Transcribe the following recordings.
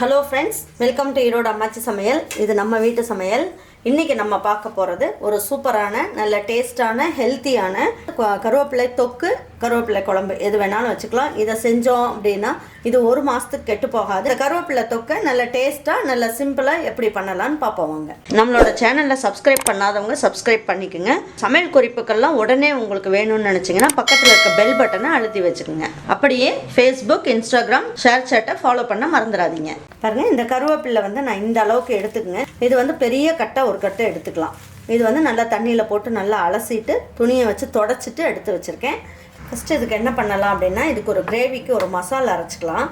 Hello friends, welcome to Erode அம்மாச்சி சமையல். இது நம்ம வீட்டு சமையல். இன்றைக்கி நம்ம பார்க்க போகிறது ஒரு சூப்பரான நல்ல டேஸ்டான ஹெல்த்தியான கருவேப்பிலை தொக்கு, கருவேப்பிலை குழம்பு எது வேணாலும் வச்சுக்கலாம். இதை செஞ்சோம் அப்படின்னா இது ஒரு மாதத்துக்கு கெட்டு போகாது. இந்த கருவேப்பிலை தொக்கை நல்ல டேஸ்ட்டாக நல்ல சிம்பிளாக எப்படி பண்ணலான்னு பார்ப்போம் வாங்க. நம்மளோட சேனலில் சப்ஸ்கிரைப் பண்ணாதவங்க சப்ஸ்கிரைப் பண்ணிக்கோங்க. சமையல் குறிப்புக்கள்லாம் உடனே உங்களுக்கு வேணும்னு நினச்சிங்கன்னா பக்கத்தில் இருக்க பெல் பட்டனை அழுத்தி வச்சுக்கோங்க. அப்படியே ஃபேஸ்புக், இன்ஸ்டாகிராம், ஷேர் சேட்டை ஃபாலோ பண்ண மறந்துடாதீங்க. பாருங்கள், இந்த கருவேப்பிலை வந்து நான் இந்த அளவுக்கு எடுத்துக்கங்க. இது வந்து பெரிய கட்டை ஒரு கட்டை எடுத்துக்கலாம். இது வந்து நல்லா தண்ணியில் போட்டு நல்லா அலசிட்டு துணியை வச்சு தொடச்சிட்டு எடுத்து வச்சுருக்கேன். ஃபஸ்ட்டு இதுக்கு என்ன பண்ணலாம் அப்படின்னா, இதுக்கு ஒரு கிரேவிக்கு ஒரு மசாலா அரைச்சிக்கலாம்.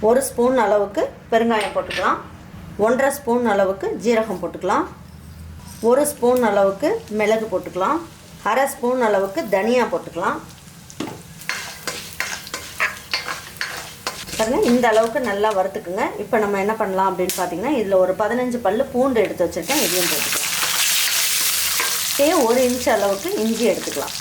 1 ஸ்பூன் அளவுக்கு பெருங்காயம் போட்டுக்கலாம். 1.5 ஸ்பூன் அளவுக்கு ஜீரகம் போட்டுக்கலாம். 1 ஸ்பூன் அளவுக்கு மிளகு போட்டுக்கலாம். 1/2 ஸ்பூன் அளவுக்கு தனியா போட்டுக்கலாம். பாருங்கள், இந்த அளவுக்கு நல்லா வறுத்துக்குங்க. இப்போ நம்ம என்ன பண்ணலாம் அப்படின்னு பார்த்தீங்கன்னா, இதில் ஒரு 15 பல்லு பூண்டு எடுத்து வச்சுருக்கேன், இதையும் போட்டுக்கலாம். 1 இன்ச் அளவுக்கு இஞ்சி எடுத்துக்கலாம்.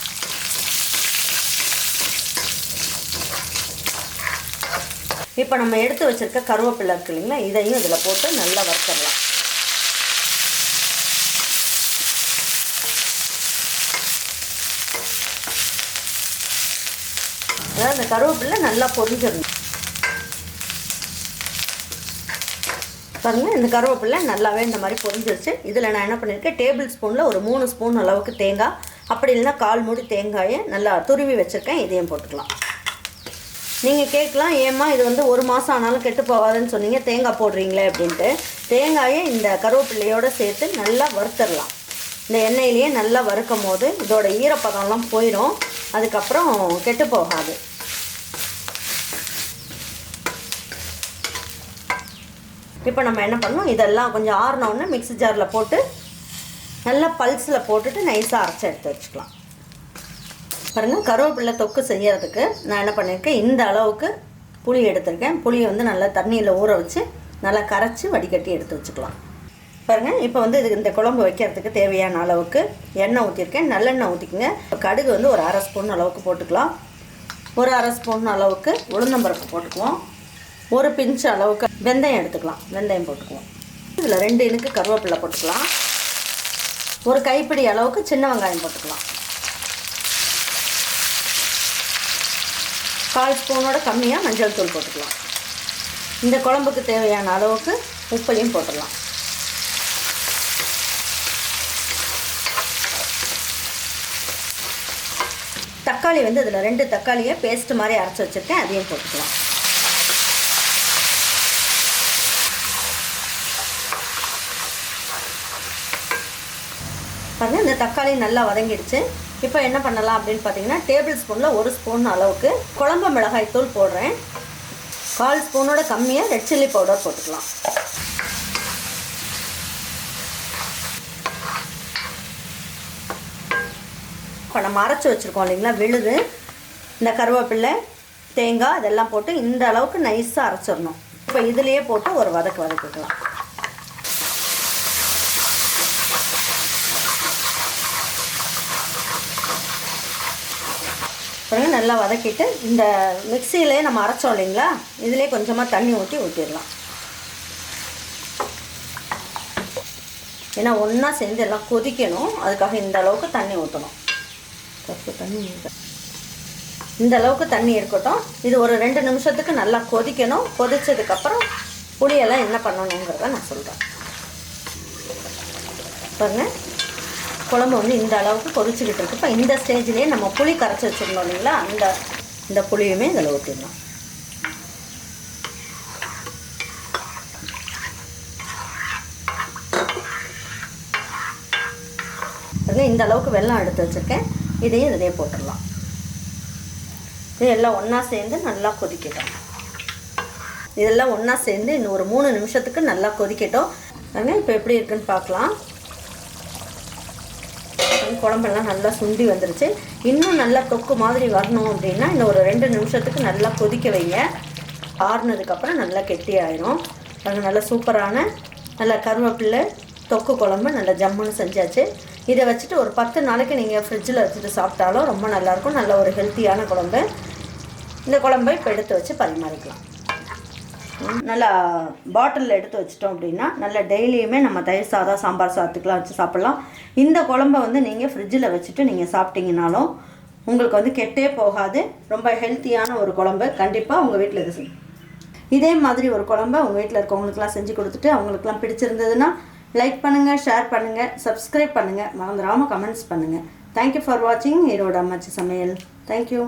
இப்போ நம்ம எடுத்து வச்சுருக்க கருவேப்பிலை இருக்கு இல்லைங்களா, இதையும் இதில் போட்டு நல்லா வறுத்துடலாம். அதாவது இந்த கருவேப்பிலை நல்லா பொரிஞ்சிடணும். பாருங்கள், இந்த கருவேப்பிலை நல்லாவே இந்த மாதிரி பொரிஞ்சிருச்சு. இதில் நான் என்ன பண்ணியிருக்கேன், டேபிள் ஸ்பூனில் ஒரு 3 ஸ்பூன் அளவுக்கு தேங்காய், அப்படி இல்லைன்னா 1/4 மூடி தேங்காயை நல்லா துருவி வச்சுருக்கேன், இதையும் போட்டுக்கலாம். நீங்கள் கேட்கலாம், ஏம்மா இது வந்து ஒரு மாதம் ஆனாலும் கெட்டு போகாதுன்னு சொன்னீங்க, தேங்காய் போடுறீங்களே அப்படின்ட்டு. தேங்காயை இந்த கருவேப்பிலையோடு சேர்த்து நல்லா வறுத்துடலாம். இந்த எண்ணெயிலேயே நல்லா வறுக்கும் போது இதோட ஈரப்பதம்லாம் போயிடும், அதுக்கப்புறம் கெட்டு போகாது. இப்போ நம்ம என்ன பண்ணணும், இதெல்லாம் கொஞ்சம் ஆறினோடனே மிக்ஸி ஜாரில் போட்டு நல்லா பல்ஸில் போட்டுட்டு நைஸாக அரைச்சி எடுத்து வச்சுக்கலாம். பாருங்கள், கருவேப்பிலை தொக்கு செய்யறதுக்கு நான் என்ன பண்ணியிருக்கேன், இந்த அளவுக்கு புளி எடுத்திருக்கேன். புளியை வந்து நல்லா தண்ணியில் ஊற வச்சு நல்லா கரைச்சி வடிகட்டி எடுத்து வச்சுக்கலாம். பாருங்கள், இப்போ வந்து இது இந்த குழம்பு வைக்கிறதுக்கு தேவையான அளவுக்கு எண்ணெய் ஊற்றிருக்கேன். நல்லெண்ணெய் ஊற்றிக்குங்க. கடுகு வந்து ஒரு 1/2 ஸ்பூன் அளவுக்கு போட்டுக்கலாம். ஒரு 1/2 ஸ்பூன் அளவுக்கு உளுந்தம்பருப்பு போட்டுக்குவோம். ஒரு பிஞ்சு அளவுக்கு வெந்தயம் எடுத்துக்கலாம். வெந்தயம் போட்டுக்குவோம். இதில் 2 இனுக்கு கருவேப்பிலை போட்டுக்கலாம். ஒரு கைப்பிடி அளவுக்கு சின்ன வெங்காயம் போட்டுக்கலாம். 1/4 ஸ்பூனோட கம்மியாக மஞ்சள் தூள் போட்டுக்கலாம். இந்த குழம்புக்கு தேவையான அளவுக்கு உப்பையும் போட்டுடலாம். தக்காளி வந்து இதில் 2 தக்காளியை பேஸ்ட் மாதிரி அரைச்சி வச்சுருக்கேன், அதையும் போட்டுக்கலாம். பாருங்கள், இந்த தக்காளி நல்லா வதங்கிடுச்சு. இப்போ என்ன பண்ணலாம் அப்படின்னு பார்த்தீங்கன்னா, டேபிள் ஸ்பூனில் 1 ஸ்பூன் அளவுக்கு குழம்பு மிளகாய் தூள் போடுறேன். 1/4 ஸ்பூனோட கம்மியாக ரெட் சில்லி பவுடர் போட்டுக்கலாம். இப்போ நம்ம அரைச்சி வச்சுருக்கோம் இல்லைங்களா விழுது, இந்த கருவேப்பிலை, தேங்காய் இதெல்லாம் போட்டு இந்த அளவுக்கு நைஸாக அரைச்சிடணும். இப்போ இதுலேயே போட்டு ஒரு வதக்கிக்கலாம். பாருங்கள், நல்லா வதக்கிட்டு இந்த மிக்சியிலே நம்ம அரைச்சோம் இல்லைங்களா, இதிலே கொஞ்சமாக தண்ணி ஊற்றிடலாம். ஏன்னா ஒன்றா சேர்ந்து எல்லாம் கொதிக்கணும், அதுக்காக இந்த அளவுக்கு தண்ணி ஊற்றணும். இந்த அளவுக்கு தண்ணி இருக்கட்டும். இது ஒரு 2 நிமிஷத்துக்கு நல்லா கொதிக்கணும். கொதிச்சதுக்கப்புறம் புளியெல்லாம் என்ன பண்ணணுங்கிறத நான் சொல்கிறேன். பாருங்கள், குழம்பு வந்து இந்த அளவுக்கு கொதிச்சுக்கிட்டு இருக்கு. இப்போ இந்த ஸ்டேஜ்லேயே நம்ம புளி கரைச்சி வச்சுருந்தோம் இல்லைங்களா, இந்த புளியுமே இதில் ஊற்றிடலாம். இந்த அளவுக்கு வெல்லம் எடுத்து வச்சுருக்கேன், இதையும் இதிலே போட்டுடலாம். இது எல்லாம் ஒன்றா சேர்ந்து நல்லா கொதிக்கட்டும். இதெல்லாம் ஒன்றா சேர்ந்து இன்னும் ஒரு 3 நிமிஷத்துக்கு நல்லா கொதிக்கட்டும். இப்போ எப்படி இருக்குன்னு பார்க்கலாம். குழம்பெல்லாம் நல்லா சுண்டி வந்துருச்சு. இன்னும் நல்லா தொக்கு மாதிரி வரணும் அப்படின்னா இன்னும் ஒரு 2 நிமிஷத்துக்கு நல்லா கொதிக்க வைங்க. ஆறுனதுக்கப்புறம் நல்லா கெட்டி ஆயிரும். அது நல்லா சூப்பரான நல்லா கருவேப்பிலை தொக்கு குழம்பு நல்லா ஜம்முன்னு செஞ்சாச்சு. இதை வச்சுட்டு ஒரு 10 நாளைக்கு நீங்கள் ஃப்ரிட்ஜில் வச்சுட்டு சாப்பிட்டாலும் ரொம்ப நல்லாயிருக்கும். நல்ல ஒரு ஹெல்த்தியான குழம்பு. இந்த குழம்பை இப்போ எடுத்து வச்சு பரிமாறிக்கலாம். நல்லா பாட்டிலில் எடுத்து வச்சிட்டோம் அப்படின்னா நல்லா டெய்லியுமே நம்ம தயிர் சாதம் சாம்பார் சாதத்துக்குலாம் வச்சு சாப்பிட்லாம். இந்த குழம்பை வந்து நீங்கள் ஃப்ரிட்ஜில் வச்சுட்டு நீங்கள் சாப்பிட்டீங்கனாலும் உங்களுக்கு வந்து கெட்டே போகாது. ரொம்ப ஹெல்த்தியான ஒரு குழம்பு. கண்டிப்பாக உங்கள் வீட்டில் இது இதே மாதிரி ஒரு குழம்பை உங்கள் வீட்டில் இருக்கவங்களுக்குலாம் செஞ்சு கொடுத்துட்டு அவங்களுக்குலாம் பிடிச்சிருந்ததுன்னா லைக் பண்ணுங்கள், ஷேர் பண்ணுங்கள், சப்ஸ்கிரைப் பண்ணுங்கள், மறந்துடாமல் கமெண்ட்ஸ் பண்ணுங்கள். தேங்க்யூ ஃபார் வாட்சிங் ஈரோடு அம்மாச்சி சமையல். தேங்க்யூ.